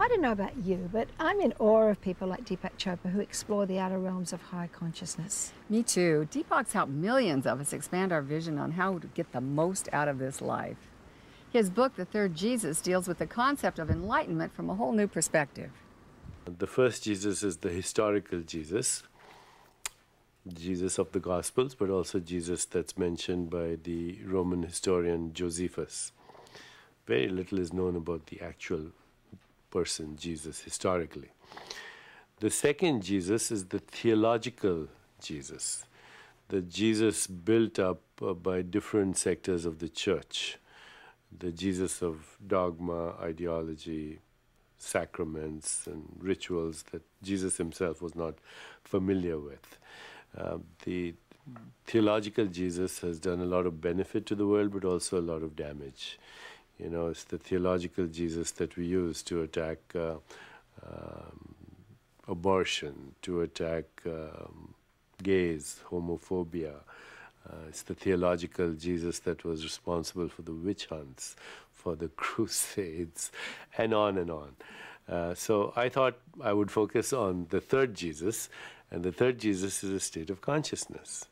I don't know about you, but I'm in awe of people like Deepak Chopra who explore the outer realms of high consciousness. Me too. Deepak's helped millions of us expand our vision on how to get the most out of this life. His book, The Third Jesus, deals with the concept of enlightenment from a whole new perspective. The first Jesus is the historical Jesus, Jesus of the Gospels, but also Jesus that's mentioned by the Roman historian Josephus. Very little is known about the actual person, Jesus, historically. The second Jesus is the theological Jesus, the Jesus built up by different sectors of the church, the Jesus of dogma, ideology, sacraments, and rituals that Jesus himself was not familiar with. The theological Jesus has done a lot of benefit to the world, but also a lot of damage. You know, it's the theological Jesus that we use to attack abortion, to attack gays, homophobia. It's the theological Jesus that was responsible for the witch hunts, for the crusades, and on and on. So I thought I would focus on the third Jesus, and the third Jesus is a state of consciousness.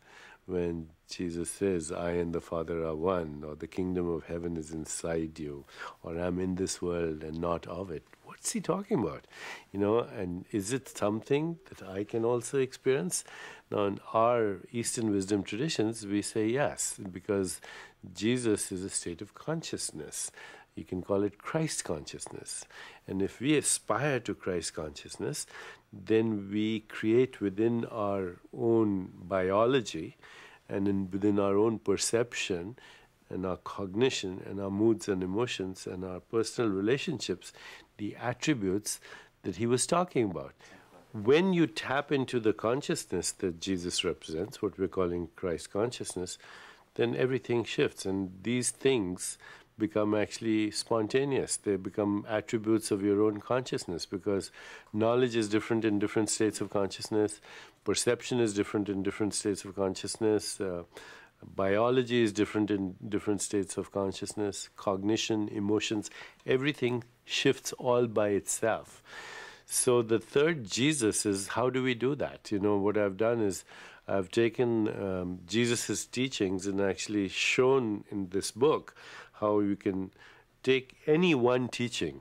When Jesus says, I and the Father are one, or the kingdom of heaven is inside you, or I'm in this world and not of it. What's he talking about? You know, and is it something that I can also experience? Now, in our Eastern wisdom traditions, we say yes, because Jesus is a state of consciousness. You can call it Christ consciousness. And if we aspire to Christ consciousness, then we create within our own biology and within our own perception and our cognition and our moods and emotions and our personal relationships the attributes that he was talking about. When you tap into the consciousness that Jesus represents, what we're calling Christ consciousness, then everything shifts, and these things become actually spontaneous. They become attributes of your own consciousness, because knowledge is different in different states of consciousness, perception is different in different states of consciousness, biology is different in different states of consciousness, cognition, emotions, everything shifts all by itself. So the third Jesus is, how do we do that? You know, what I've done is I've taken Jesus' teachings and actually shown in this book how you can take any one teaching,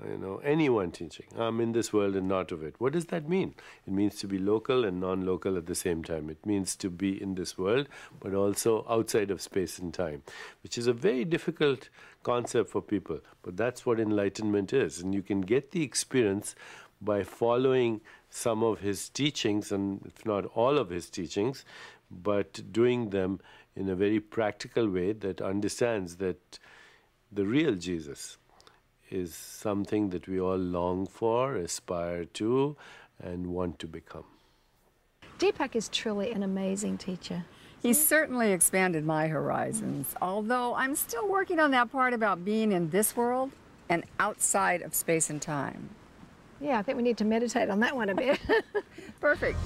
you know, any one teaching. I'm in this world and not of it. What does that mean? It means to be local and non-local at the same time. It means to be in this world, but also outside of space and time, which is a very difficult concept for people. But that's what enlightenment is. And you can get the experience by following some of his teachings, and if not all of his teachings, but doing them in a very practical way that understands that the real Jesus is something that we all long for, aspire to, and want to become. Deepak is truly an amazing teacher. He's certainly expanded my horizons, although I'm still working on that part about being in this world and outside of space and time. Yeah, I think we need to meditate on that one a bit. Perfect.